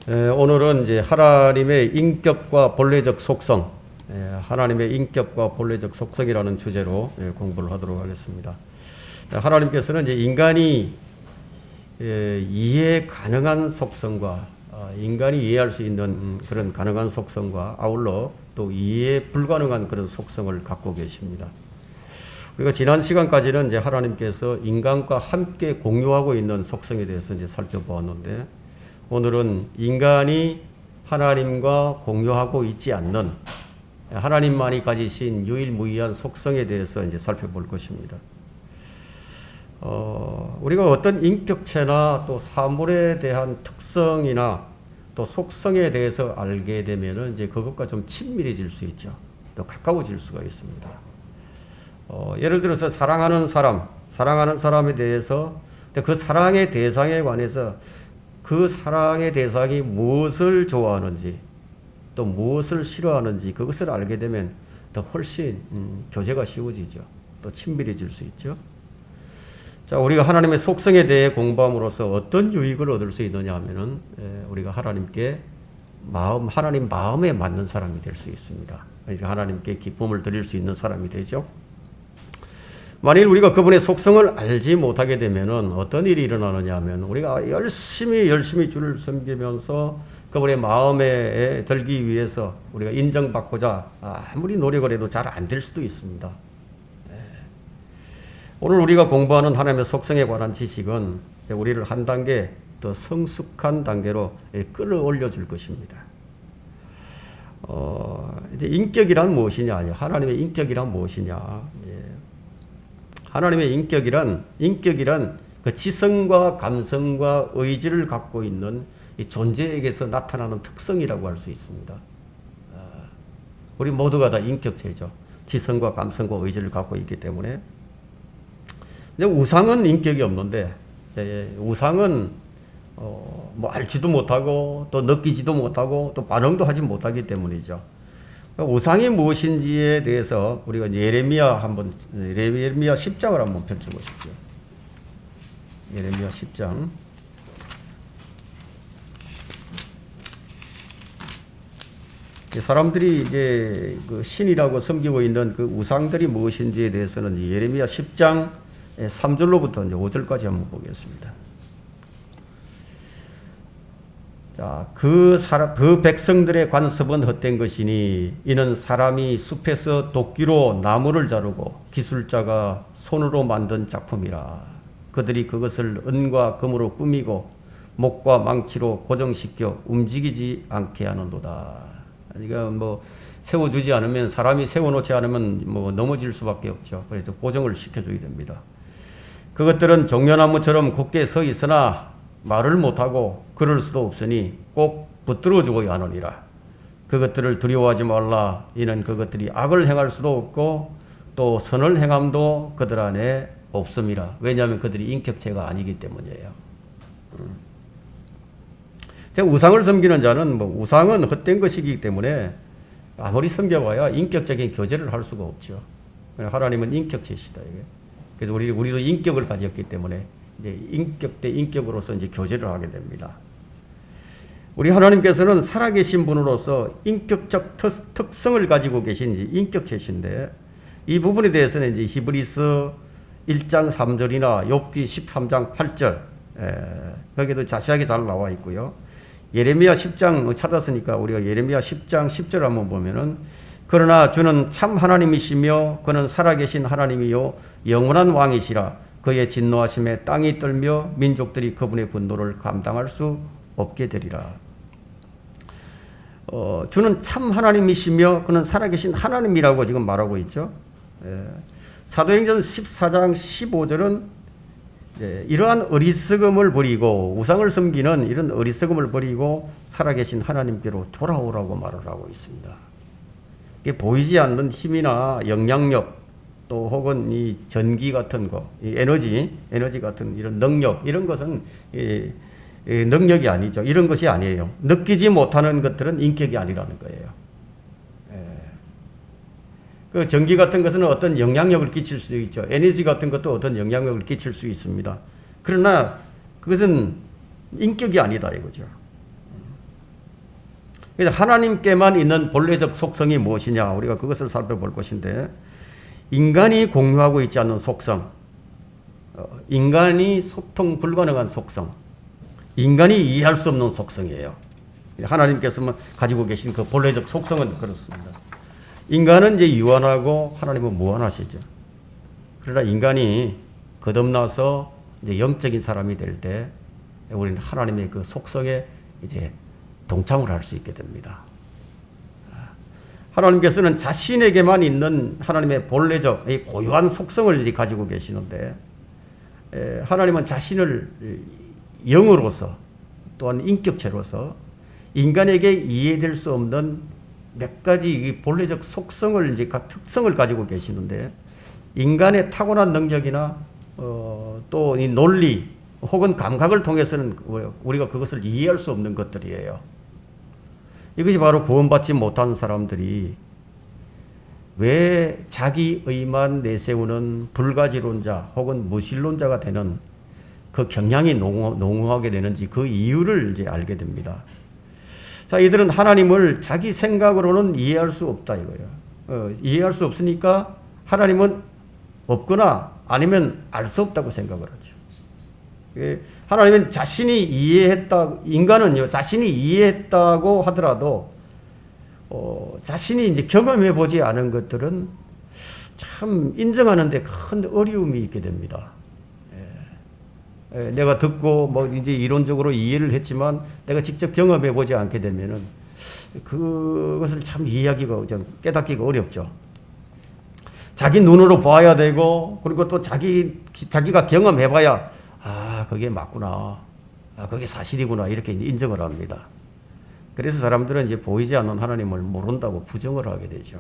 오늘은 이제 하나님의 인격과 본래적 속성, 하나님의 인격과 본래적 속성이라는 주제로 공부를 하도록 하겠습니다. 하나님께서는 이제 인간이 이해 가능한 속성과 인간이 이해할 수 있는 그런 가능한 속성과 아울러 또 이해 불가능한 그런 속성을 갖고 계십니다. 우리가 지난 시간까지는 이제 하나님께서 인간과 함께 공유하고 있는 속성에 대해서 이제 살펴보았는데, 오늘은 인간이 하나님과 공유하고 있지 않는 하나님만이 가지신 유일무이한 속성에 대해서 이제 살펴볼 것입니다. 우리가 어떤 인격체나 또 사물에 대한 특성이나 또 속성에 대해서 알게 되면은 이제 그것과 좀 친밀해질 수 있죠. 또 가까워질 수가 있습니다. 예를 들어서 사랑하는 사람에 대해서 그 사랑의 대상에 관해서 그 사랑의 대상이 무엇을 좋아하는지 또 무엇을 싫어하는지 그것을 알게 되면 더 훨씬 교제가 쉬워지죠. 또 친밀해질 수 있죠. 자, 우리가 하나님의 속성에 대해 공부함으로써 어떤 유익을 얻을 수 있느냐 하면은 우리가 하나님 마음에 맞는 사람이 될 수 있습니다. 그러니까 하나님께 기쁨을 드릴 수 있는 사람이 되죠. 만일 우리가 그분의 속성을 알지 못하게 되면은 어떤 일이 일어나느냐 하면, 우리가 열심히 주를 섬기면서 그분의 마음에 들기 위해서 우리가 인정받고자 아무리 노력을 해도 잘 안 될 수도 있습니다. 오늘 우리가 공부하는 하나님의 속성에 관한 지식은 우리를 한 단계 더 성숙한 단계로 끌어올려 줄 것입니다. 이제 인격이란 무엇이냐? 하나님의 인격이란 무엇이냐? 하나님의 인격이란 그 지성과 감성과 의지를 갖고 있는 이 존재에게서 나타나는 특성이라고 할 수 있습니다. 우리 모두가 다 인격체죠. 지성과 감성과 의지를 갖고 있기 때문에. 근데 우상은 인격이 없는데, 우상은 뭐 알지도 못하고 또 느끼지도 못하고 또 반응도 하지 못하기 때문이죠. 우상이 무엇인지에 대해서 우리가 예레미야 10장을 한번 펼쳐보십시오. 예레미야 10장. 사람들이 이제 그 신이라고 섬기고 있는 그 우상들이 무엇인지에 대해서는 예레미야 10장 3절로부터 이제 5절까지 한번 보겠습니다. 자, 그 백성들의 관습은 헛된 것이니 이는 사람이 숲에서 도끼로 나무를 자르고 기술자가 손으로 만든 작품이라. 그들이 그것을 은과 금으로 꾸미고 목과 망치로 고정시켜 움직이지 않게 하는도다. 그러니까 뭐 세워주지 않으면, 사람이 세워놓지 않으면 뭐 넘어질 수밖에 없죠. 그래서 고정을 시켜줘야 됩니다. 그것들은 종려나무처럼 굳게 서 있으나 말을 못하고 그럴 수도 없으니 꼭 붙들어 주어야 하느니라. 그것들을 두려워하지 말라. 이는 그것들이 악을 행할 수도 없고 또 선을 행함도 그들 안에 없음이라. 왜냐하면 그들이 인격체가 아니기 때문이에요. 우상을 섬기는 자는 우상은 헛된 것이기 때문에 아무리 섬겨봐야 인격적인 교제를 할 수가 없죠. 하나님은 인격체시다. 그래서 우리도 인격을 가졌기 때문에 이제 인격 대 인격으로서 이제 교제를 하게 됩니다. 우리 하나님께서는 살아계신 분으로서 인격적 특성을 가지고 계신 인격체신데, 이 부분에 대해서는 이제 히브리서 1장 3절이나 욥기 13장 8절 거기도 자세하게 잘 나와 있고요. 예레미야 10장 찾았으니까 우리가 예레미야 10장 10절 한번 보면은, 그러나 주는 참 하나님이시며 그는 살아계신 하나님이요 영원한 왕이시라. 그의 진노하심에 땅이 떨며 민족들이 그분의 분노를 감당할 수 없게 되리라. 주는 참 하나님이시며 그는 살아계신 하나님이라고 지금 말하고 있죠. 사도행전 14장 15절은 이러한 어리석음을 버리고, 우상을 섬기는 이런 어리석음을 버리고 살아계신 하나님께로 돌아오라고 말을 하고 있습니다. 이게 보이지 않는 힘이나 영향력, 또 혹은 이 전기 같은 거, 이 에너지 같은 이런 능력, 이런 것은 능력이 아니죠. 이런 것이 아니에요. 느끼지 못하는 것들은 인격이 아니라는 거예요. 그 전기 같은 것은 어떤 영향력을 끼칠 수 있죠. 에너지 같은 것도 어떤 영향력을 끼칠 수 있습니다. 그러나 그것은 인격이 아니다 이거죠. 그래서 하나님께만 있는 본래적 속성이 무엇이냐, 우리가 그것을 살펴볼 것인데, 인간이 공유하고 있지 않는 속성, 인간이 소통 불가능한 속성, 인간이 이해할 수 없는 속성이에요. 하나님께서 가지고 계신 그 본래적 속성은 그렇습니다. 인간은 이제 유한하고 하나님은 무한하시죠. 그러나 인간이 거듭나서 이제 영적인 사람이 될 때 우리는 하나님의 그 속성에 이제 동참을 할 수 있게 됩니다. 하나님께서는 자신에게만 있는 하나님의 본래적 고유한 속성을 가지고 계시는데, 하나님은 자신을 영으로서 또한 인격체로서 인간에게 이해될 수 없는 몇 가지 본래적 속성을 이제 특성을 가지고 계시는데, 인간의 타고난 능력이나 또 이 논리 혹은 감각을 통해서는 우리가 그것을 이해할 수 없는 것들이에요. 이것이 바로 구원받지 못한 사람들이 왜 자기의만 내세우는 불가지론자 혹은 무신론자가 되는 그 경향이 농후하게 되는지 그 이유를 이제 알게 됩니다. 자, 이들은 하나님을 자기 생각으로는 이해할 수 없다 이거예요. 이해할 수 없으니까 하나님은 없거나 아니면 알 수 없다고 생각을 하죠. 하나님은 자신이 이해했다, 인간은요, 자신이 이해했다고 하더라도, 자신이 이제 경험해 보지 않은 것들은 참 인정하는데 큰 어려움이 있게 됩니다. 내가 듣고 뭐 이제 이론적으로 이해를 했지만 내가 직접 경험해 보지 않게 되면은 그것을 참 이해하기가, 깨닫기가 어렵죠. 자기 눈으로 봐야 되고, 그리고 또 자기가 경험해 봐야, 아, 그게 맞구나. 아, 그게 사실이구나. 이렇게 인정을 합니다. 그래서 사람들은 이제 보이지 않는 하나님을 모른다고 부정을 하게 되죠.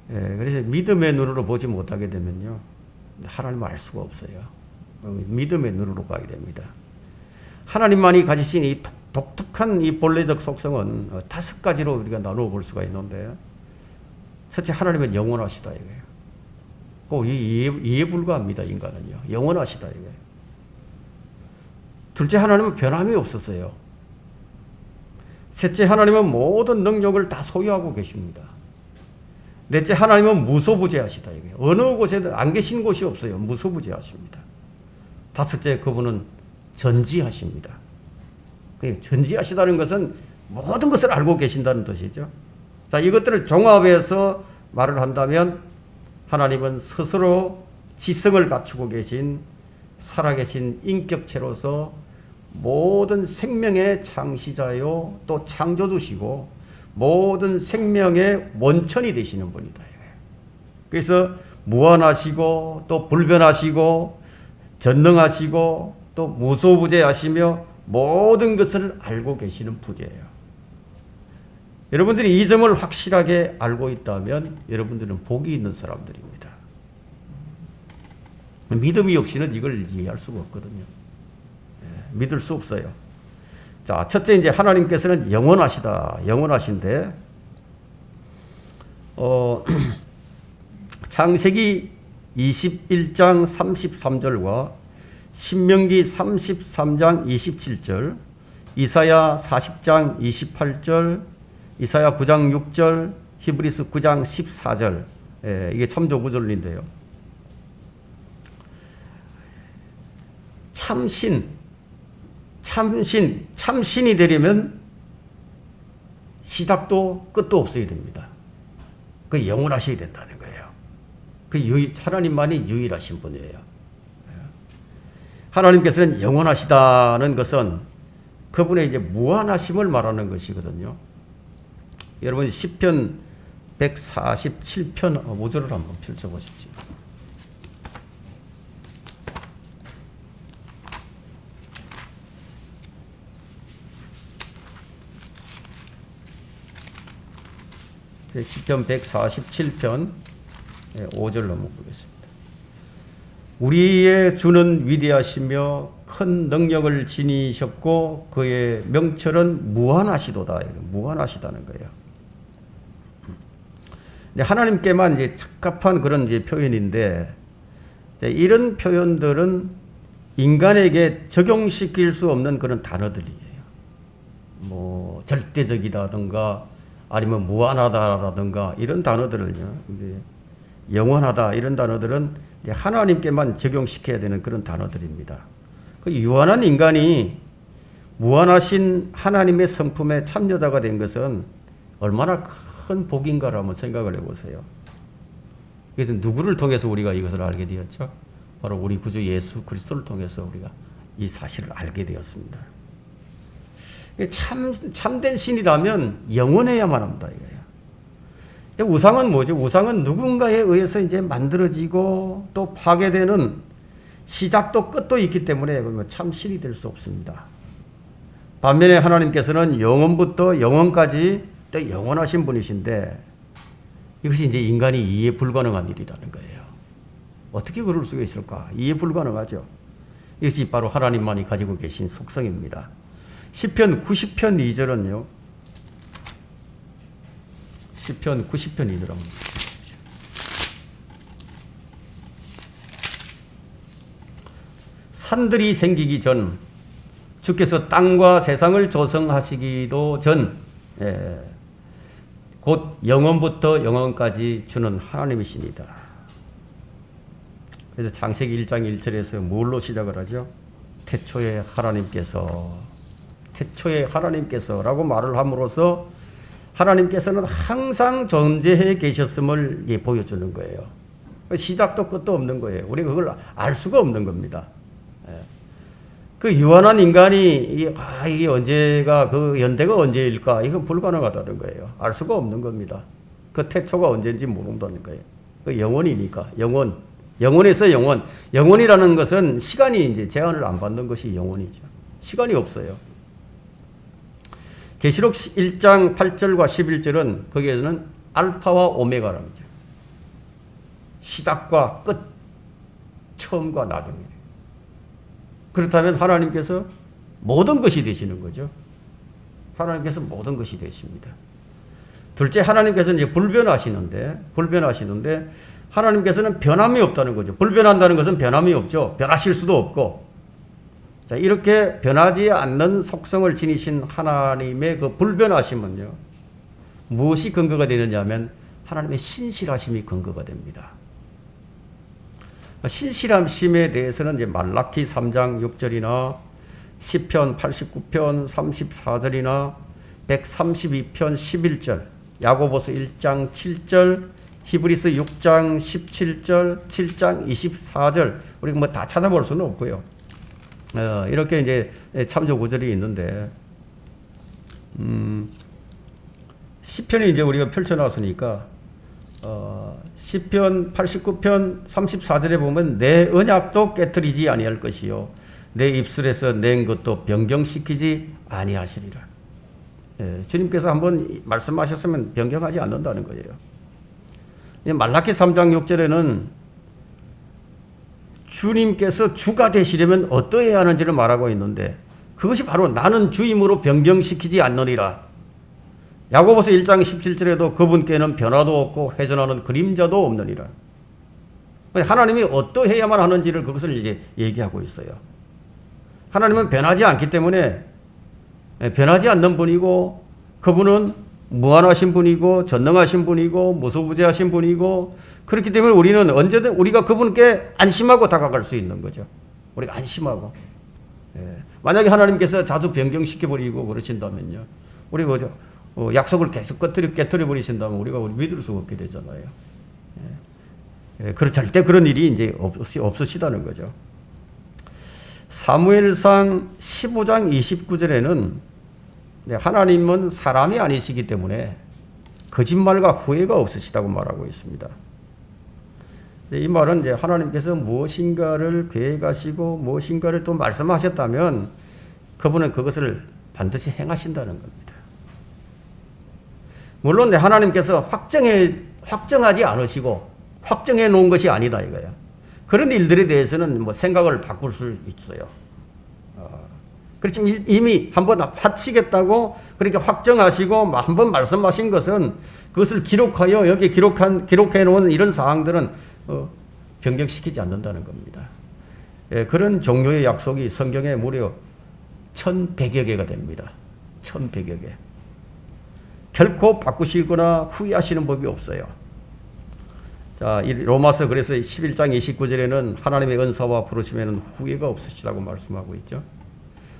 그래서 믿음의 눈으로 보지 못하게 되면요, 하나님을 알 수가 없어요. 믿음의 눈으로 가게 됩니다. 하나님만이 가지신 이 독특한 이 본래적 속성은 5가지로 우리가 나누어 볼 수가 있는데, 첫째, 하나님은 영원하시다 이거예요. 꼭 이해 불가합니다. 인간은요, 영원하시다 이거예요. 둘째, 하나님은 변함이 없었어요. 셋째, 하나님은 모든 능력을 다 소유하고 계십니다. 넷째, 하나님은 무소부재하시다 이거예요. 어느 곳에도 안 계신 곳이 없어요. 무소부재하십니다. 다섯째, 그분은 전지하십니다. 전지하시다는 것은 모든 것을 알고 계신다는 뜻이죠. 자, 이것들을 종합해서 말을 한다면 하나님은 스스로 지성을 갖추고 계신 살아계신 인격체로서 모든 생명의 창시자요 또 창조주시고 모든 생명의 원천이 되시는 분이다. 그래서 무한하시고 또 불변하시고 전능하시고 또 무소부재하시며 모든 것을 알고 계시는 분이에요. 여러분들이 이 점을 확실하게 알고 있다면 여러분들은 복이 있는 사람들입니다. 믿음이 없이는 이걸 이해할 수가 없거든요. 믿을 수 없어요. 자, 첫째, 이제 하나님께서는 영원하신데, 창세기 21장 33절과 신명기 33장 27절, 이사야 40장 28절, 이사야 9장 6절, 히브리서 9장 14절, 이게 참조 구절인데요. 참신이 되려면 시작도 끝도 없어야 됩니다. 그 영원하셔야 된다는 거예요. 하나님만이 유일하신 분이에요. 하나님께서는 영원하시다는 것은 그분의 이제 무한하심을 말하는 것이거든요. 여러분 시편 147편 5절을 한번 펼쳐보십시오. 시편 147편 5절 한번 보겠습니다. 우리의 주는 위대하시며 큰 능력을 지니셨고 그의 명철은 무한하시도다. 무한하시다는 거예요. 하나님께만 이제 적합한 그런 이제 표현인데, 이런 표현들은 인간에게 적용시킬 수 없는 그런 단어들이에요. 뭐 절대적이다든가 아니면 무한하다라든가 이런 단어들을요, 이제 영원하다 이런 단어들은 이제 하나님께만 적용시켜야 되는 그런 단어들입니다. 그 유한한 인간이 무한하신 하나님의 성품에 참여자가 된 것은 얼마나 큰 복인가를 한번 생각을 해보세요. 그래서 누구를 통해서 우리가 이것을 알게 되었죠? 바로 우리 구주 예수 그리스도를 통해서 우리가 이 사실을 알게 되었습니다. 참된 신이라면 영원해야만 합니다. 이거예요. 우상은 뭐죠? 우상은 누군가에 의해서 이제 만들어지고 또 파괴되는 시작도 끝도 있기 때문에 참 신이 될 수 없습니다. 반면에 하나님께서는 영원부터 영원까지 또 영원하신 분이신데 이것이 이제 인간이 이해 불가능한 일이라는 거예요. 어떻게 그럴 수가 있을까? 이해 불가능하죠. 이것이 바로 하나님만이 가지고 계신 속성입니다. 시편 90편 2절은요. 시편 90편 2절 한번 보십시오. 산들이 생기기 전 주께서 땅과 세상을 조성하시기도 전 곧 영원부터 영원까지 주는 하나님이시니다. 그래서 창세기 1장 1절에서 뭘로 시작을 하죠? 태초에 하나님께서라고 말을 함으로써 하나님께서는 항상 존재해 계셨음을 보여주는 거예요. 시작도 끝도 없는 거예요. 우리가 그걸 알 수가 없는 겁니다. 그 유한한 인간이 이게 언제가 그 연대가 언제일까? 이건 불가능하다는 거예요. 알 수가 없는 겁니다. 그 태초가 언제인지 모른다는 거예요. 그 영원이니까 영원에서 영원. 영원이라는 것은 시간이 이제 제한을 안 받는 것이 영원이죠. 시간이 없어요. 계시록 1장 8절과 11절은 거기에서는 알파와 오메가랍니다. 시작과 끝, 처음과 나중이에요. 그렇다면 하나님께서 모든 것이 되시는 거죠. 하나님께서 모든 것이 되십니다. 둘째, 하나님께서는 이제 불변하시는데 하나님께서는 변함이 없다는 거죠. 불변한다는 것은 변함이 없죠. 변하실 수도 없고. 자, 이렇게 변하지 않는 속성을 지니신 하나님의 그 불변하심은요, 무엇이 근거가 되느냐 하면 하나님의 신실하심이 근거가 됩니다. 신실하심에 대해서는 이제 말라키 3장 6절이나 시편 89편 34절이나 132편 11절, 야고보서 1장 7절, 히브리서 6장 17절, 7장 24절, 우리가 뭐 다 찾아볼 수는 없고요. 이렇게 이제 참조 구절이 있는데, 시편이 이제 우리가 펼쳐놨으니까, 시편 89편 34절에 보면 내 언약도 깨트리지 아니할 것이요 내 입술에서 낸 것도 변경시키지 아니하시리라. 주님께서 한번 말씀하셨으면 변경하지 않는다는 거예요. 말라키 3장 6절에는 주님께서 주가 되시려면 어떠해야 하는지를 말하고 있는데 그것이 바로 나는 주임으로 변경시키지 않느니라. 야고보서 1장 17절에도 그분께는 변화도 없고 회전하는 그림자도 없느니라. 하나님이 어떠해야만 하는지를 그것을 이제 얘기하고 있어요. 하나님은 변하지 않기 때문에 변하지 않는 분이고 그분은 무한하신 분이고 전능하신 분이고 무소부재하신 분이고 그렇기 때문에 우리는 언제든 우리가 그분께 안심하고 다가갈 수 있는 거죠. 우리가 안심하고. 만약에 하나님께서 자주 변경시켜버리고 그러신다면요. 우리가 약속을 계속 깨뜨려 버리신다면 우리가 믿을 수가 없게 되잖아요. 절대 그런 일이 이제 없으시다는 거죠. 사무엘상 15장 29절에는 하나님은 사람이 아니시기 때문에 거짓말과 후회가 없으시다고 말하고 있습니다. 이 말은 이제 하나님께서 무엇인가를 계획하시고 무엇인가를 또 말씀하셨다면 그분은 그것을 반드시 행하신다는 겁니다. 물론 하나님께서 확정하지 않으시고 확정해 놓은 것이 아니다 이거야. 그런 일들에 대해서는 뭐 생각을 바꿀 수 있어요. 그렇지만 이미 한번 하시겠다고 그렇게 확정하시고 한번 말씀하신 것은 그것을 기록하여 여기 기록해 놓은 이런 사항들은 변경시키지 않는다는 겁니다. 그런 종류의 약속이 성경에 무려 1100여 개가 됩니다. 1100여 개. 결코 바꾸시거나 후회하시는 법이 없어요. 자, 이 로마서 그래서 11장 29절에는 하나님의 은사와 부르심에는 후회가 없으시다고 말씀하고 있죠.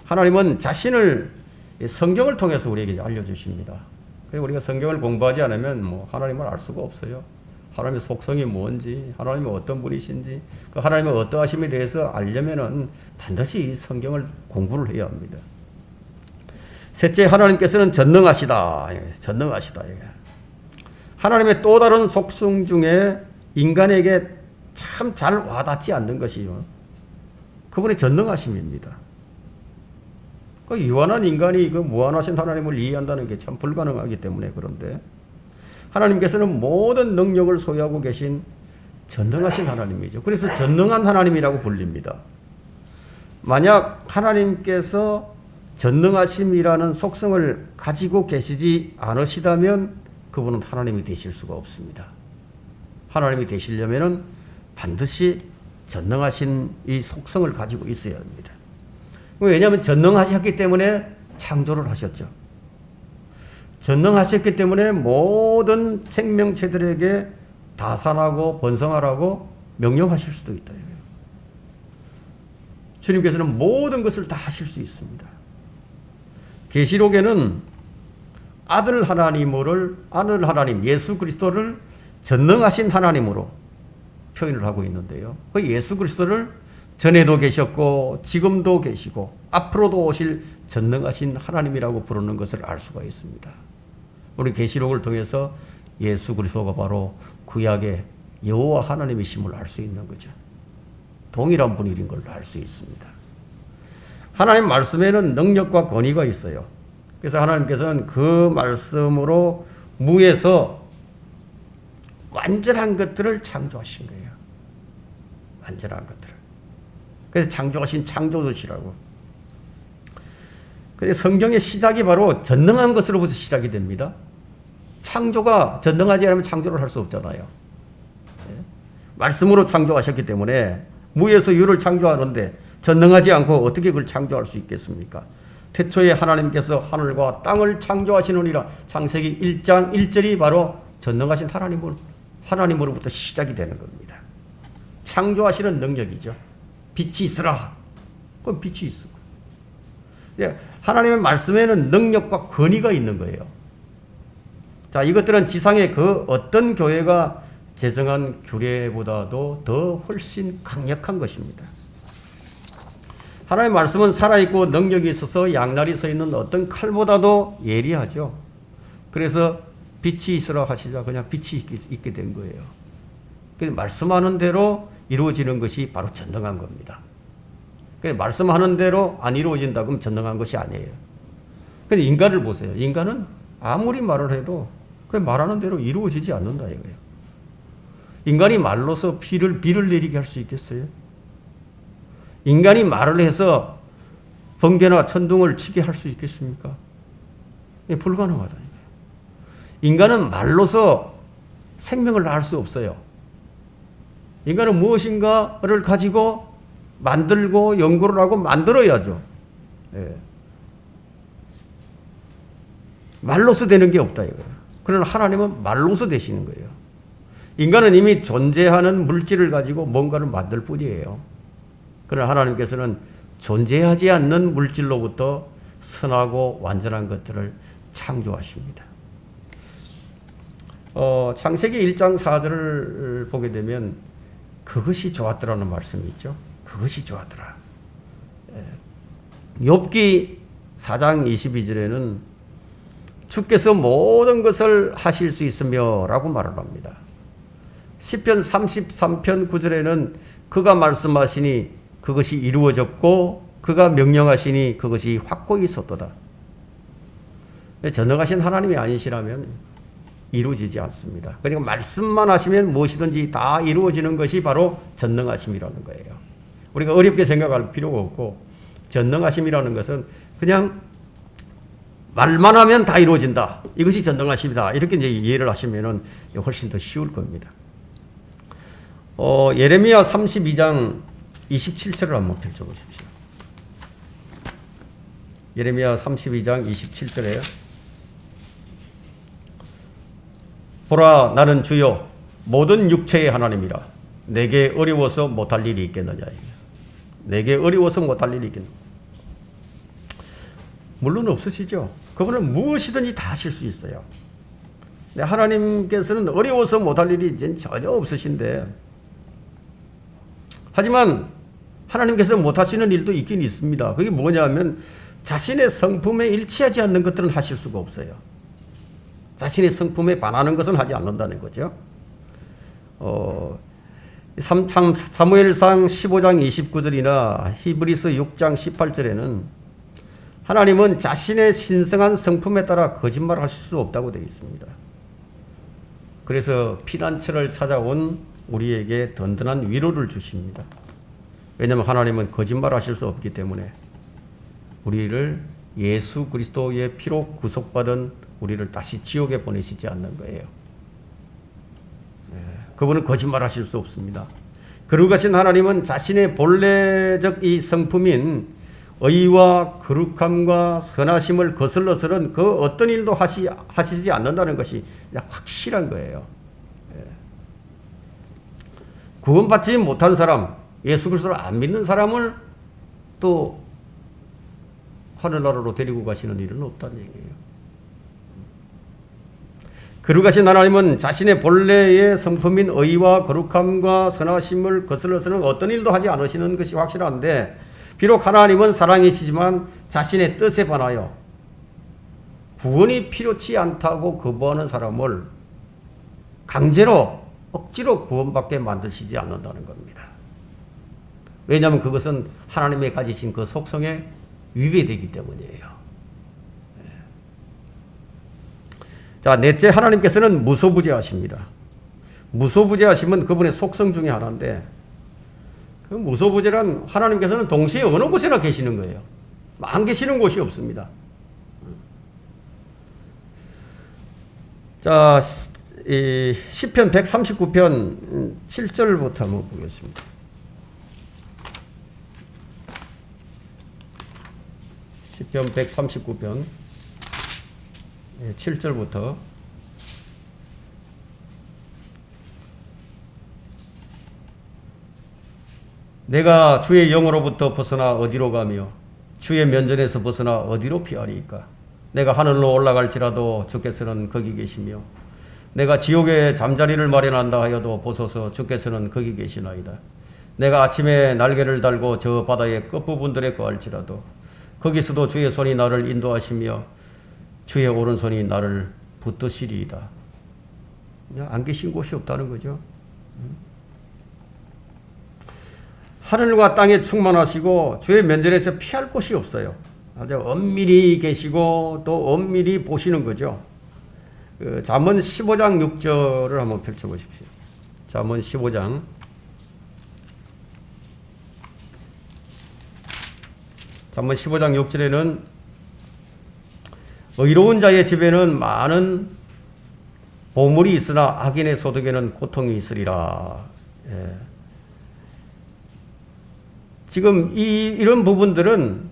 하나님은 자신을 성경을 통해서 우리에게 알려주십니다. 그래서 우리가 성경을 공부하지 않으면 뭐 하나님을 알 수가 없어요. 하나님의 속성이 뭔지, 하나님이 어떤 분이신지, 그 하나님의 어떠하심에 대해서 알려면은 반드시 이 성경을 공부를 해야 합니다. 셋째, 하나님께서는 전능하시다. 전능하시다. 하나님의 또 다른 속성 중에 인간에게 참 잘 와닿지 않는 것이요, 그분의 전능하심입니다. 그 유한한 인간이 그 무한하신 하나님을 이해한다는 게 참 불가능하기 때문에 그런데 하나님께서는 모든 능력을 소유하고 계신 전능하신 하나님이죠. 그래서 전능한 하나님이라고 불립니다. 만약 하나님께서 전능하심이라는 속성을 가지고 계시지 않으시다면 그분은 하나님이 되실 수가 없습니다. 하나님이 되시려면 반드시 전능하신 이 속성을 가지고 있어야 합니다. 왜냐하면 전능하셨기 때문에 창조를 하셨죠. 전능하셨기 때문에 모든 생명체들에게 다산하고 번성하라고 명령하실 수도 있다. 주님께서는 모든 것을 다 하실 수 있습니다. 계시록에는 아들 하나님 예수 그리스도를 전능하신 하나님으로 표현을 하고 있는데요. 그 예수 그리스도를 전에도 계셨고 지금도 계시고 앞으로도 오실 전능하신 하나님이라고 부르는 것을 알 수가 있습니다. 우리 계시록을 통해서 예수 그리스도가 바로 구약의 여호와 하나님이심을 알 수 있는 거죠. 동일한 분인 걸 알 수 있습니다. 하나님 말씀에는 능력과 권위가 있어요. 그래서 하나님께서는 그 말씀으로 무에서 완전한 것들을 창조하신 거예요. 완전한 것들을. 그래서 창조하신 창조주시라고. 그래서 성경의 시작이 바로 전능한 것으로부터 시작이 됩니다. 창조가 전능하지 않으면 창조를 할 수 없잖아요. 말씀으로 창조하셨기 때문에 무에서 유를 창조하는데 전능하지 않고 어떻게 그걸 창조할 수 있겠습니까? 태초에 하나님께서 하늘과 땅을 창조하시느니라. 창세기 1장 1절이 바로 전능하신 하나님으로부터 시작이 되는 겁니다. 창조하시는 능력이죠. 빛이 있으라. 그럼 빛이 있어. 하나님의 말씀에는 능력과 권위가 있는 거예요. 자, 이것들은 지상의 그 어떤 교회가 제정한 규례보다도 더 훨씬 강력한 것입니다. 하나님의 말씀은 살아있고 능력이 있어서 양날이 서 있는 어떤 칼보다도 예리하죠. 그래서 빛이 있으라 하시자 그냥 빛이 있게 된 거예요. 그래서 말씀하는 대로 이루어지는 것이 바로 전능한 겁니다. 그래서 말씀하는 대로 안 이루어진다 그럼 전능한 것이 아니에요. 근데 인간을 보세요. 인간은 아무리 말을 해도 그 말하는 대로 이루어지지 않는다 이거예요. 인간이 말로서 비를 내리게 할 수 있겠어요? 인간이 말을 해서 번개나 천둥을 치게 할 수 있겠습니까? 불가능하다 이거예요. 인간은 말로서 생명을 낳을 수 없어요. 인간은 무엇인가를 가지고 만들고 연구를 하고 만들어야죠. 네. 말로서 되는 게 없다 이거예요. 그러나 하나님은 말로서 되시는 거예요. 인간은 이미 존재하는 물질을 가지고 뭔가를 만들 뿐이에요. 그러나 하나님께서는 존재하지 않는 물질로부터 선하고 완전한 것들을 창조하십니다. 창세기 1장 4절을 보게 되면 그것이 좋았더라는 말씀이 있죠. 그것이 좋았더라. 욥기 4장 22절에는 주께서 모든 것을 하실 수 있으며 라고 말을 합니다. 시편 33편 9절에는 그가 말씀하시니 그것이 이루어졌고 그가 명령하시니 그것이 확고히 섰도다. 전능하신 하나님이 아니시라면 이루어지지 않습니다. 그러니까 말씀만 하시면 무엇이든지 다 이루어지는 것이 바로 전능하심이라는 거예요. 우리가 어렵게 생각할 필요가 없고 전능하심이라는 것은 그냥 말만 하면 다 이루어진다. 이것이 전능하심이다. 이렇게 이제 이해를 하시면은 훨씬 더 쉬울 겁니다. 예레미야 32장 27절을 한번 펼쳐보십시오. 예레미야 32장 27절에 보라 나는 주여 모든 육체의 하나님이라 내게 어려워서 못할 일이 있겠느냐. 내게 어려워서 못할 일이 있겠느냐. 물론 없으시죠. 그분은 무엇이든지 다 하실 수 있어요. 하나님께서는 어려워서 못할 일이 전혀 없으신데, 하지만 하나님께서 못하시는 일도 있긴 있습니다. 그게 뭐냐면 자신의 성품에 일치하지 않는 것들은 하실 수가 없어요. 자신의 성품에 반하는 것은 하지 않는다는 거죠. 사무엘상 15장 29절이나 히브리서 6장 18절에는 하나님은 자신의 신성한 성품에 따라 거짓말하실 수 없다고 되어 있습니다. 그래서 피난처를 찾아온 우리에게 든든한 위로를 주십니다. 왜냐하면 하나님은 거짓말하실 수 없기 때문에 우리를 예수 그리스도의 피로 구속받은 우리를 다시 지옥에 보내시지 않는 거예요. 그분은 거짓말하실 수 없습니다. 거룩하신 하나님은 자신의 본래적 이 성품인 의와 거룩함과 선하심을 거슬러서는 그 어떤 일도 하시지 않는다는 것이 확실한 거예요. 구원받지 못한 사람, 예수 그리스도를 안 믿는 사람을 또 하늘나라로 데리고 가시는 일은 없다는 얘기예요. 거룩하신 하나님은 자신의 본래의 성품인 의와 거룩함과 선하심을 거슬러서는 어떤 일도 하지 않으시는 것이 확실한데, 비록 하나님은 사랑이시지만 자신의 뜻에 반하여 구원이 필요치 않다고 거부하는 사람을 강제로 억지로 구원받게 만드시지 않는다는 겁니다. 왜냐하면 그것은 하나님의 가지신 그 속성에 위배되기 때문이에요. 자, 넷째, 하나님께서는 무소부재하십니다. 무소부재하심은 그분의 속성 중에 하나인데, 그 무소부재란 하나님께서는 동시에 어느 곳에나 계시는 거예요. 안 계시는 곳이 없습니다. 자, 시편 139편 7절부터 한번 보겠습니다. 시편 139편 7절부터 내가 주의 영으로부터 벗어나 어디로 가며 주의 면전에서 벗어나 어디로 피하리이까. 내가 하늘로 올라갈지라도 주께서는 거기 계시며 내가 지옥에 잠자리를 마련한다 하여도 보소서 주께서는 거기 계시나이다. 내가 아침에 날개를 달고 저 바다의 끝부분들에 거할지라도 거기서도 주의 손이 나를 인도하시며 주의 오른손이 나를 붙드시리이다. 안 계신 곳이 없다는 거죠. 하늘과 땅에 충만하시고 주의 면전에서 피할 곳이 없어요. 아주 엄밀히 계시고 또 엄밀히 보시는 거죠. 잠언 15장 6절을 한번 펼쳐보십시오. 잠언 15장 6절에는 의로운 자의 집에는 많은 보물이 있으나 악인의 소득에는 고통이 있으리라. 예. 지금 이런 부분들은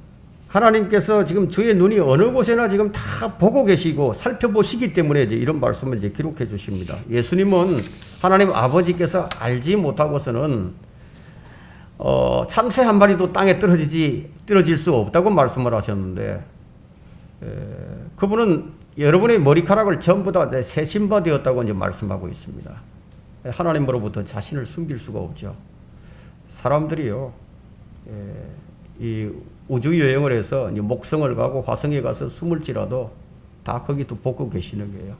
하나님께서 지금 주의 눈이 어느 곳에나 지금 다 보고 계시고 살펴보시기 때문에 이런 말씀을 기록해 주십니다. 예수님은 하나님 아버지께서 알지 못하고서는 참새 한 마리도 땅에 떨어질 수 없다고 말씀을 하셨는데, 그분은 여러분의 머리카락을 전부 다 세신바 되었다고 이제 말씀하고 있습니다. 하나님으로부터 자신을 숨길 수가 없죠. 사람들이요, 이 우주 여행을 해서 이제 목성을 가고 화성에 가서 숨을지라도 다 거기 또 보고 계시는 거예요.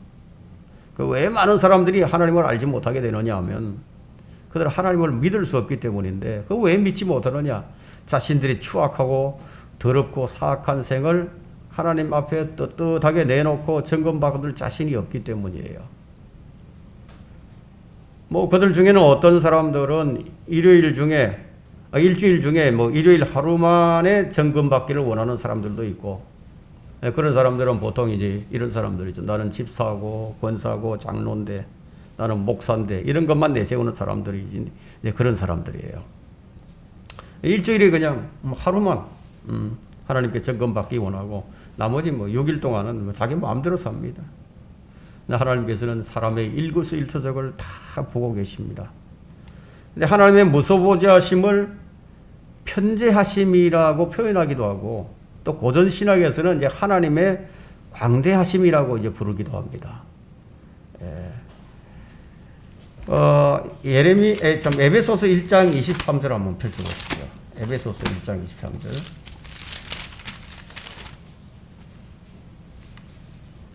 그 왜 많은 사람들이 하나님을 알지 못하게 되느냐 하면 그들은 하나님을 믿을 수 없기 때문인데, 그 왜 믿지 못하느냐? 자신들이 추악하고 더럽고 사악한 생을 하나님 앞에 떳떳하게 내놓고 점검받을 자신이 없기 때문이에요. 뭐 그들 중에는 어떤 사람들은 일주일 중에 일요일 하루 만에 점검받기를 원하는 사람들도 있고, 그런 사람들은 보통 이제 이런 사람들이죠. 나는 집사고 권사고 장로인데, 나는 목사인데, 이런 것만 내세우는 사람들이 이제 그런 사람들이에요. 일주일에 그냥 하루만 하나님께 점검받기 원하고 나머지 뭐 6일 동안은 뭐 자기 마음대로 삽니다. 하나님께서는 사람의 일거수일투족을 다 보고 계십니다. 근데 하나님의 무소부재하심을 편재하심이라고 표현하기도 하고 또 고전 신학에서는 이제 하나님의 광대하심이라고 이제 부르기도 합니다. 에베소서 1장 23절 한번 펼쳐보시죠. 에베소서 1장 23절.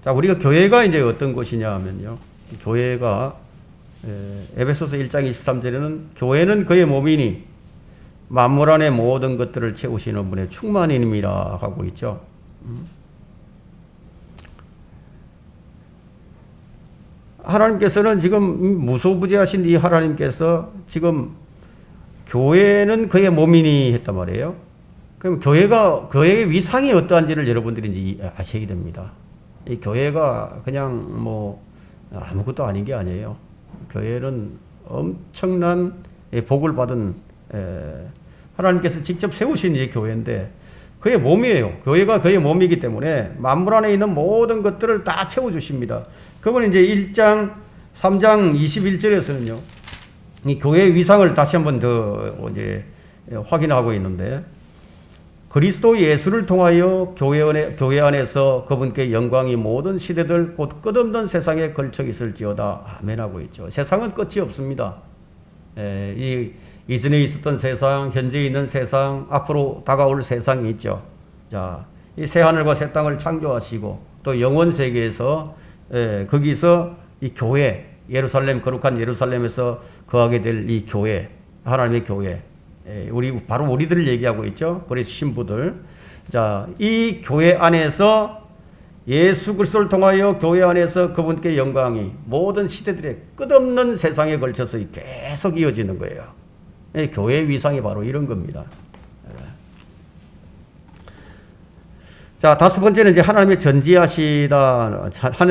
자, 우리가 교회가 이제 어떤 것이냐 하면요. 교회가, 에베소서 1장 23절에는 교회는 그의 몸이니 만물 안의 모든 것들을 채우시는 분의 충만임이라 하고 있죠. 하나님께서는 지금 무소부재하신 이 하나님께서 지금 교회는 그의 몸이니 했단 말이에요. 그럼 교회의 위상이 어떠한지를 여러분들이 이제 아셔야 됩니다. 이 교회가 그냥 뭐 아무것도 아닌 게 아니에요. 교회는 엄청난 복을 받은 하나님께서 직접 세우신 이 교회인데 그의 몸이에요. 교회가 그의 몸이기 때문에 만물 안에 있는 모든 것들을 다 채워주십니다. 그건 이제 1장 3장 21절에서는요. 이 교회의 위상을 다시 한번 더 이제 확인하고 있는데 그리스도 예수를 통하여 교회 안에서 그분께 영광이 모든 시대들 곧 끝없는 세상에 걸쳐 있을지어다. 아멘 하고 있죠. 세상은 끝이 없습니다. 이전에 있었던 세상, 현재 있는 세상, 앞으로 다가올 세상이 있죠. 자, 이 새 하늘과 새 땅을 창조하시고 또 영원 세계에서 거기서 이 교회, 예루살렘, 거룩한 예루살렘에서 거하게 될 이 교회, 하나님의 교회, 바로 우리들을 얘기하고 있죠. 그래서 신부들. 자, 이 교회 안에서 예수 그리스도를 통하여 교회 안에서 그분께 영광이 모든 시대들의 끝없는 세상에 걸쳐서 계속 이어지는 거예요. 교회의 위상이 바로 이런 겁니다. 자, 다섯 번째는 이제 하나님의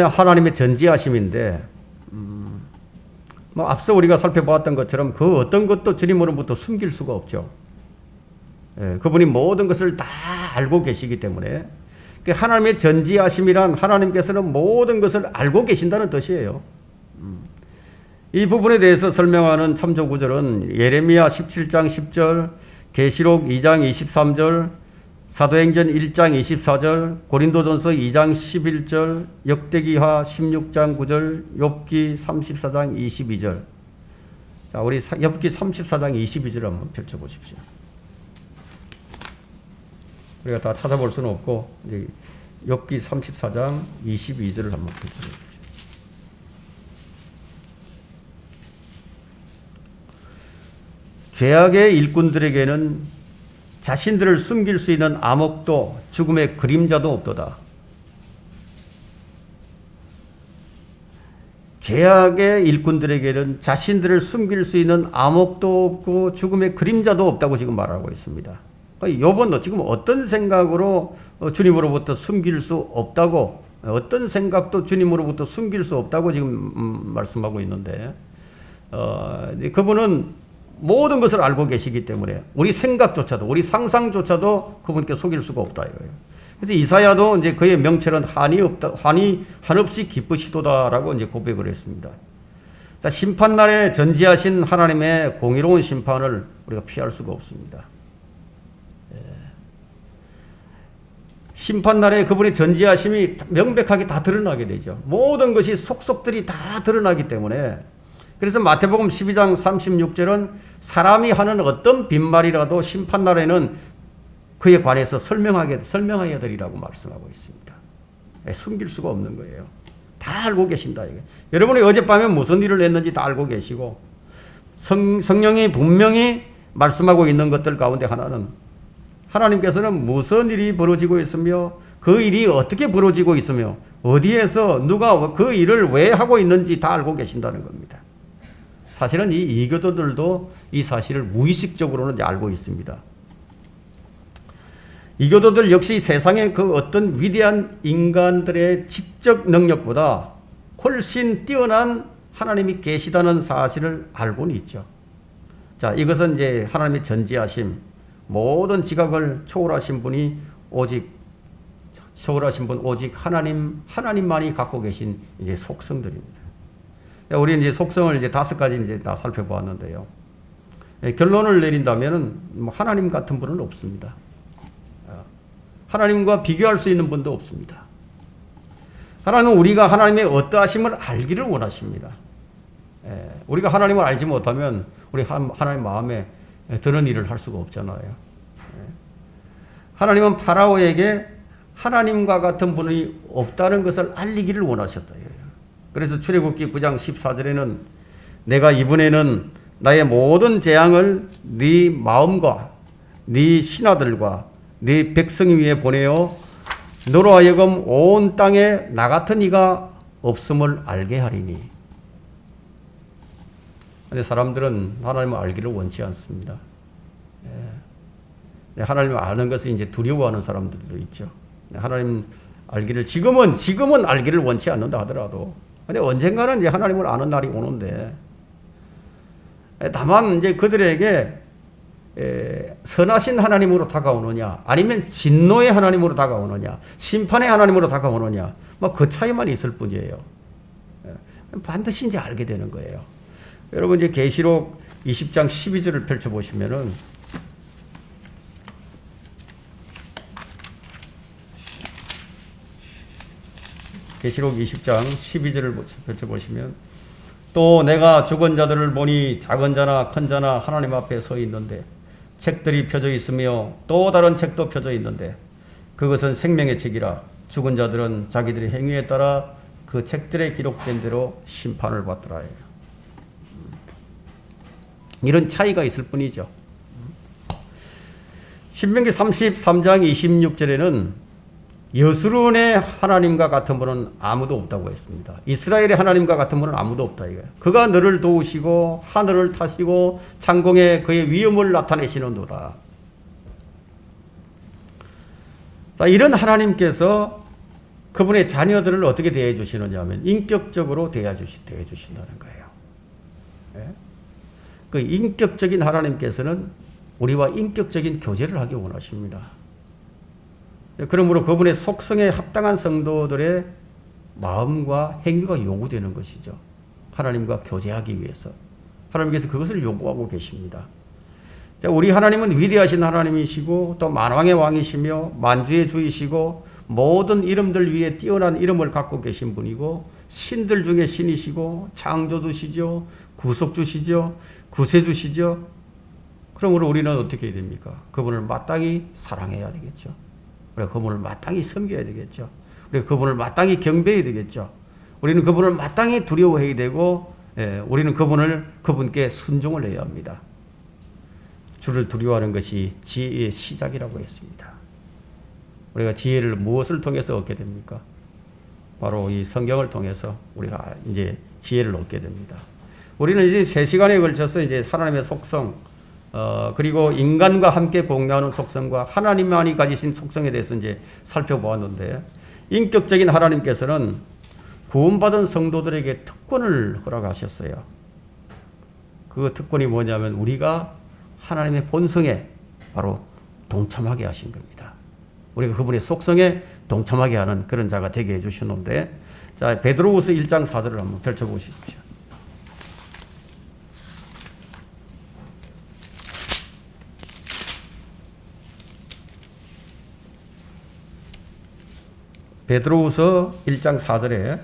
하나님의 전지하심인데, 뭐 앞서 우리가 살펴보았던 것처럼 그 어떤 것도 주님으로부터 숨길 수가 없죠. 그분이 모든 것을 다 알고 계시기 때문에 하나님의 전지하심이란 하나님께서는 모든 것을 알고 계신다는 뜻이에요. 이 부분에 대해서 설명하는 참조 구절은 예레미야 17장 10절, 계시록 2장 23절, 사도행전 1장 24절, 고린도전서 2장 11절, 역대기하 16장 9절, 욥기 34장 22절. 자, 우리 욥기 34장 22절 한번 펼쳐보십시오. 우리가 다 찾아볼 수는 없고 이제 욥기 34장 22절을 한번 펼쳐보십시오. 죄악의 일꾼들에게는 자신들을 숨길 수 있는 암흑도 죽음의 그림자도 없도다. 죄악의 일꾼들에게는 자신들을 숨길 수 있는 암흑도 없고 죽음의 그림자도 없다고 지금 말하고 있습니다. 욥은 지금 어떤 생각으로 주님으로부터 숨길 수 없다고, 어떤 생각도 주님으로부터 숨길 수 없다고 지금 말씀하고 있는데, 그분은 모든 것을 알고 계시기 때문에 우리 생각조차도, 우리 상상조차도 그분께 속일 수가 없다 이거예요. 그래서 이사야도 이제 그의 명철은 한이 한없이 기쁘시도다라고 이제 고백을 했습니다. 자, 심판날에 전지하신 하나님의 공의로운 심판을 우리가 피할 수가 없습니다. 심판날에 그분의 전지하심이 명백하게 다 드러나게 되죠. 모든 것이 속속들이 다 드러나기 때문에, 그래서 마태복음 12장 36절은 사람이 하는 어떤 빈말이라도 심판날에는 그에 관해서 설명하여 드리라고 말씀하고 있습니다. 숨길 수가 없는 거예요. 다 알고 계신다. 이게. 여러분이 어젯밤에 무슨 일을 했는지 다 알고 계시고, 성령이 분명히 말씀하고 있는 것들 가운데 하나는 하나님께서는 무슨 일이 벌어지고 있으며 그 일이 어떻게 벌어지고 있으며 어디에서 누가 그 일을 왜 하고 있는지 다 알고 계신다는 겁니다. 사실은 이 이교도들도 이 사실을 무의식적으로는 알고 있습니다. 이교도들 역시 세상의 그 어떤 위대한 인간들의 지적 능력보다 훨씬 뛰어난 하나님이 계시다는 사실을 알고는 있죠. 자, 이것은 이제 하나님의 전지하심, 모든 지각을 초월하신 분이 오직 초월하신 분 오직 하나님만이 갖고 계신 이제 속성들입니다. 우리는 이제 속성을 이제 5가지 이제 다 살펴보았는데요. 결론을 내린다면은 하나님 같은 분은 없습니다. 하나님과 비교할 수 있는 분도 없습니다. 하나님은 우리가 하나님의 어떠하심을 알기를 원하십니다. 우리가 하나님을 알지 못하면 우리 하나님 마음에 드는 일을 할 수가 없잖아요. 하나님은 파라오에게 하나님과 같은 분이 없다는 것을 알리기를 원하셨다. 그래서 출애굽기 9장 14절에는 내가 이번에는 나의 모든 재앙을 네 마음과 네 신하들과 네 백성 위에 보내어 너로 하여금 온 땅에 나 같은 이가 없음을 알게 하리니. 근데 사람들은 하나님을 알기를 원치 않습니다. 하나님을 아는 것을 이제 두려워하는 사람들도 있죠. 하나님 알기를 지금은 알기를 원치 않는다 하더라도, 근데 언젠가는 이제 하나님을 아는 날이 오는데, 다만 이제 그들에게 선하신 하나님으로 다가오느냐, 아니면 진노의 하나님으로 다가오느냐, 심판의 하나님으로 다가오느냐, 뭐 그 차이만 있을 뿐이에요. 반드시 이제 알게 되는 거예요. 여러분 이제 계시록 20장 12절을 펼쳐보시면은 계시록 20장 12절을 펼쳐보시면 또 내가 죽은 자들을 보니 작은 자나 큰 자나 하나님 앞에 서 있는데 책들이 펴져 있으며 또 다른 책도 펴져 있는데 그것은 생명의 책이라 죽은 자들은 자기들의 행위에 따라 그 책들에 기록된 대로 심판을 받더라. 이런 차이가 있을 뿐이죠. 신명기 33장 26절에는 여스룬의 하나님과 같은 분은 아무도 없다고 했습니다. 이스라엘의 하나님과 같은 분은 아무도 없다 이거예요. 그가 너를 도우시고 하늘을 타시고 창공에 그의 위엄을 나타내시는도다. 자, 이런 하나님께서 그분의 자녀들을 어떻게 대해 주시느냐 하면 인격적으로 대해 주신다는 거예요. 네? 그 인격적인 하나님께서는 우리와 인격적인 교제를 하기 원하십니다. 그러므로 그분의 속성에 합당한 성도들의 마음과 행위가 요구되는 것이죠. 하나님과 교제하기 위해서. 하나님께서 그것을 요구하고 계십니다. 자, 우리 하나님은 위대하신 하나님이시고 또 만왕의 왕이시며 만주의 주이시고 모든 이름들 위에 뛰어난 이름을 갖고 계신 분이고 신들 중에 신이시고 창조주시죠. 구속주시죠. 구세주시죠. 그러므로 우리는 어떻게 해야 됩니까? 그분을 마땅히 사랑해야 되겠죠. 우리가 그분을 마땅히 섬겨야 되겠죠. 우리가 그분을 마땅히 경배해야 되겠죠. 우리는 그분을 마땅히 두려워해야 되고, 우리는 그분께 순종을 해야 합니다. 주를 두려워하는 것이 지혜의 시작이라고 했습니다. 우리가 지혜를 무엇을 통해서 얻게 됩니까? 바로 이 성경을 통해서 우리가 이제 지혜를 얻게 됩니다. 우리는 이제 3시간에 걸쳐서 이제 하나님의 속성, 그리고 인간과 함께 공유하는 속성과 하나님만이 가지신 속성에 대해서 이제 살펴보았는데, 인격적인 하나님께서는 구원받은 성도들에게 특권을 허락하셨어요. 그 특권이 뭐냐면 우리가 하나님의 본성에 바로 동참하게 하신 겁니다. 우리가 그분의 속성에 동참하게 하는 그런 자가 되게 해주셨는데, 자, 베드로후서 1장 4절을 한번 펼쳐보십시오. 베드로후서 1장 4절에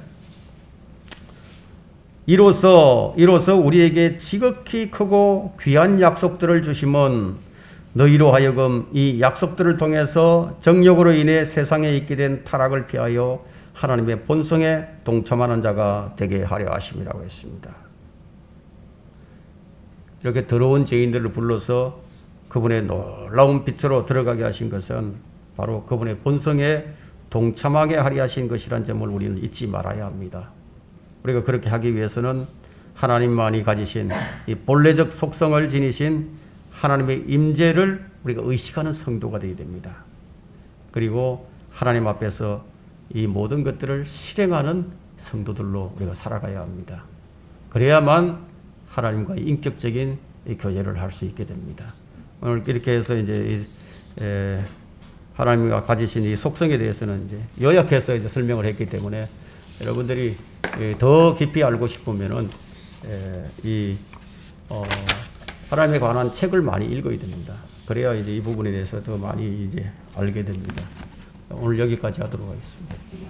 이로써 우리에게 지극히 크고 귀한 약속들을 주심은 너희로 하여금 이 약속들을 통해서 정욕으로 인해 세상에 있게 된 타락을 피하여 하나님의 본성에 동참하는 자가 되게 하려 하심이라고 했습니다. 이렇게 더러운 죄인들을 불러서 그분의 놀라운 빛으로 들어가게 하신 것은 바로 그분의 본성에 동참하게 하려 하신 것이란 점을 우리는 잊지 말아야 합니다. 우리가 그렇게 하기 위해서는 하나님만이 가지신 이 본래적 속성을 지니신 하나님의 임재를 우리가 의식하는 성도가 되어야 됩니다. 그리고 하나님 앞에서 이 모든 것들을 실행하는 성도들로 우리가 살아가야 합니다. 그래야만 하나님과 인격적인 이 교제를 할 수 있게 됩니다. 오늘 이렇게 해서 이제 하나님과 가지신 이 속성에 대해서는 이제 요약해서 이제 설명을 했기 때문에 여러분들이 더 깊이 알고 싶으면은 하나님에 관한 책을 많이 읽어야 됩니다. 그래야 이제 이 부분에 대해서 더 많이 이제 알게 됩니다. 오늘 여기까지 하도록 하겠습니다.